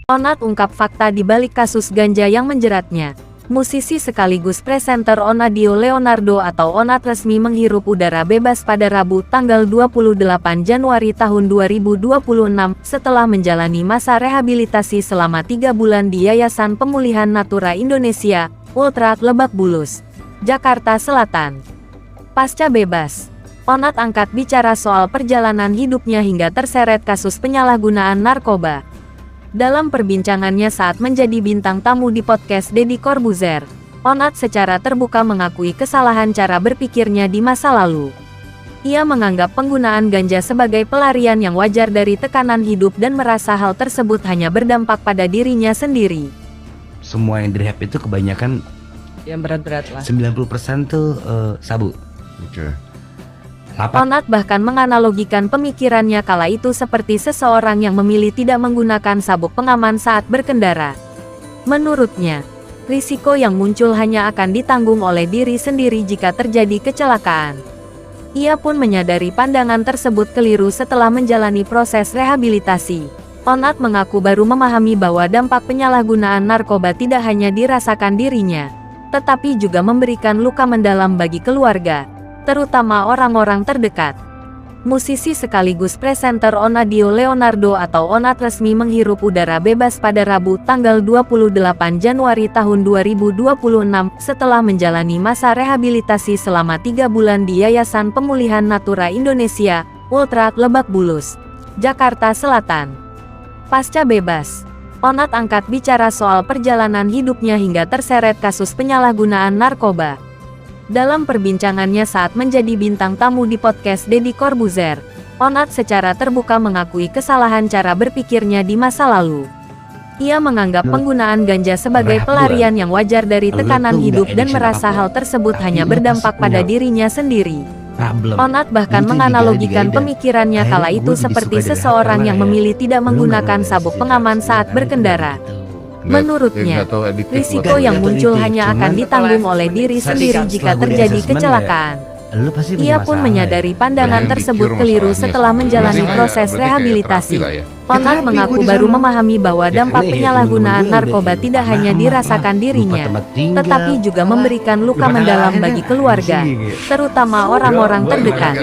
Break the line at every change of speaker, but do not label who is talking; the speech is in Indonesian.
Onat ungkap fakta di balik kasus ganja yang menjeratnya. Musisi sekaligus presenter Onadio Leonardo atau Onat resmi menghirup udara bebas pada Rabu tanggal 28 Januari tahun 2026 setelah menjalani masa rehabilitasi selama 3 bulan di Yayasan Pemulihan Natura Indonesia, Ultra, Lebak Bulus, Jakarta Selatan. Pasca bebas, Onat angkat bicara soal perjalanan hidupnya hingga terseret kasus penyalahgunaan narkoba. Dalam perbincangannya saat menjadi bintang tamu di podcast Deddy Corbuzier, Onat secara terbuka mengakui kesalahan cara berpikirnya di masa lalu. Ia menganggap penggunaan ganja sebagai pelarian yang wajar dari tekanan hidup dan merasa hal tersebut hanya berdampak pada dirinya sendiri.
Semua yang direhab itu kebanyakan
yang berat-berat lah.
90% tuh sabu.
Oke.
Onat bahkan menganalogikan pemikirannya kala itu seperti seseorang yang memilih tidak menggunakan sabuk pengaman saat berkendara. Menurutnya, risiko yang muncul hanya akan ditanggung oleh diri sendiri jika terjadi kecelakaan. Ia pun menyadari pandangan tersebut keliru setelah menjalani proses rehabilitasi. Onat mengaku baru memahami bahwa dampak penyalahgunaan narkoba tidak hanya dirasakan dirinya, tetapi juga memberikan luka mendalam bagi keluarga, terutama orang-orang terdekat. Musisi sekaligus presenter Onadio Leonardo atau Onat resmi menghirup udara bebas pada Rabu tanggal 28 Januari tahun 2026 setelah menjalani masa rehabilitasi selama 3 bulan di Yayasan Pemulihan Natura Indonesia, Ultra, Lebak Bulus, Jakarta Selatan. Pasca bebas, Onat angkat bicara soal perjalanan hidupnya hingga terseret kasus penyalahgunaan narkoba. Dalam perbincangannya saat menjadi bintang tamu di podcast Deddy Corbuzier, Onat secara terbuka mengakui kesalahan cara berpikirnya di masa lalu. Ia menganggap penggunaan ganja sebagai pelarian yang wajar dari tekanan hidup dan merasa hal tersebut hanya berdampak pada dirinya sendiri. Onat bahkan menganalogikan pemikirannya kala itu seperti seseorang yang memilih tidak menggunakan sabuk pengaman saat berkendara. Menurutnya, risiko yang muncul hanya akan ditanggung oleh diri sendiri jika terjadi kecelakaan. Ia pun menyadari pandangan tersebut keliru setelah menjalani proses rehabilitasi. Onat mengaku baru memahami bahwa dampak penyalahgunaan narkoba tidak hanya dirasakan dirinya, tetapi juga memberikan luka mendalam bagi keluarga, terutama orang-orang terdekat.